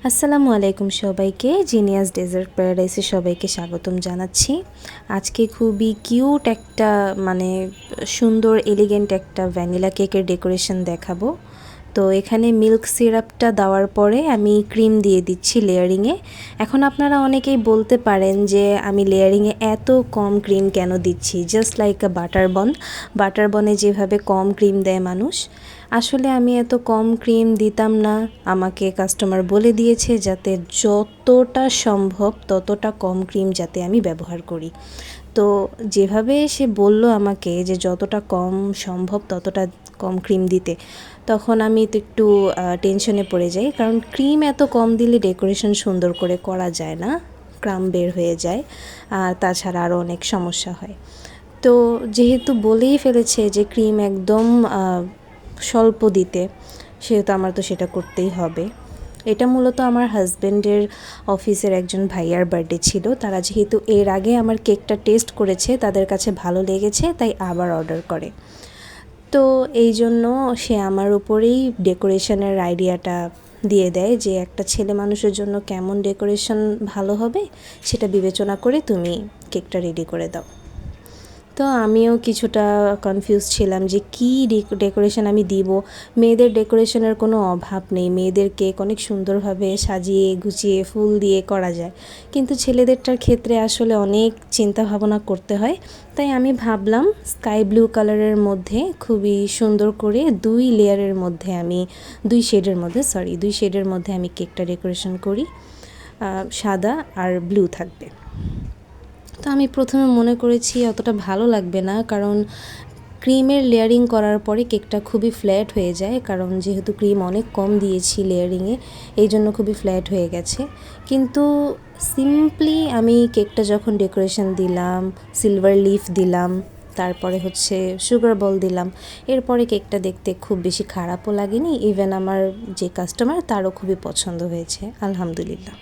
আসসালামু আলাইকুম সবাইকে। জিনিয়াস ডেজার্ট প্যারাডাইসে সবাইকে স্বাগতম জানাচ্ছি। আজকে খুবই কিউট একটা সুন্দর এলিগেন্ট একটা ভ্যানিলা কেকের ডেকোরেশন দেখাবো। তো এখানে মিল্ক সিরাপটা দেওয়ার পরে আমি ক্রিম দিয়ে দিচ্ছি লেয়ারিংয়ে। এখন আপনারা অনেকেই বলতে পারেন যে আমি লেয়ারিংয়ে এত কম ক্রিম কেন দিচ্ছি, জাস্ট লাইক আ বাটার বনে যেভাবে কম ক্রিম দেয় মানুষ। আসলে আমি এত কম ক্রিম দিতাম না, আমাকে কাস্টমার বলে দিয়েছে যাতে যতটা সম্ভব ততটা কম ক্রিম যাতে আমি ব্যবহার করি। তো যেভাবে সে বলল আমাকে যে যতটা কম সম্ভব ততটা কম ক্রিম দিতে, তখন আমি তো একটু টেনশনে পড়ে যাই, কারণ ক্রিম এত কম দিলে ডেকোরেশন সুন্দর করে করা যায় না, ক্রাম বের হয়ে যায়, আর তাছাড়া আরও অনেক সমস্যা হয়। তো যেহেতু বলেই ফেলেছে যে ক্রিম একদম স্বল্প দিতে, সেহেতু আমার তো সেটা করতেই হবে। এটা মূলত আমার হাজব্যান্ডের অফিসের একজন ভাইয়ার বার্থডে ছিল। তারা যেহেতু এর আগে আমার কেকটা টেস্ট করেছে, তাদের কাছে ভালো লেগেছে, তাই আবার অর্ডার করে। তো এই জন্য সে আমার উপরেই ডেকোরেশনের আইডিয়াটা দিয়ে দেয় যে একটা ছেলে মানুষের জন্য কেমন ডেকোরেশন ভালো হবে সেটা বিবেচনা করে তুমি কেকটা রেডি করে দাও। তো আমিও কিছুটা কনফিউজ ছিলাম যে কী ডেকোরেশন আমি দিব। মেয়েদের ডেকোরেশনের কোনো অভাব নেই, মেয়েদের কেক অনেক সুন্দরভাবে সাজিয়ে গুছিয়ে ফুল দিয়ে করা যায়, কিন্তু ছেলেদেরটার ক্ষেত্রে আসলে অনেক চিন্তা ভাবনা করতে হয়। তাই আমি ভাবলাম স্কাই ব্লু কালারের মধ্যে খুবই সুন্দর করে দুই শেডের মধ্যে আমি কেকটা ডেকোরেশন করি। সাদা আর ব্লু থাকবে। তো আমি প্রথমে মনে করেছি অতটা ভালো লাগবে না, কারণ ক্রিমের লেয়ারিং করার পরে কেকটা খুবই ফ্ল্যাট হয়ে যায়, কারণ যেহেতু ক্রিম অনেক কম দিয়েছি লেয়ারিংয়ে, এই জন্য খুবই ফ্ল্যাট হয়ে গেছে। কিন্তু সিম্পলি আমি কেকটা যখন ডেকোরেশন দিলাম, সিলভার লিফ দিলাম, তারপরে সুগার বল দিলাম, এরপরে কেকটা দেখতে খুব বেশি খারাপও লাগেনি। ইভেন আমার যে কাস্টমার তারও খুবই পছন্দ হয়েছে, আলহামদুলিল্লাহ।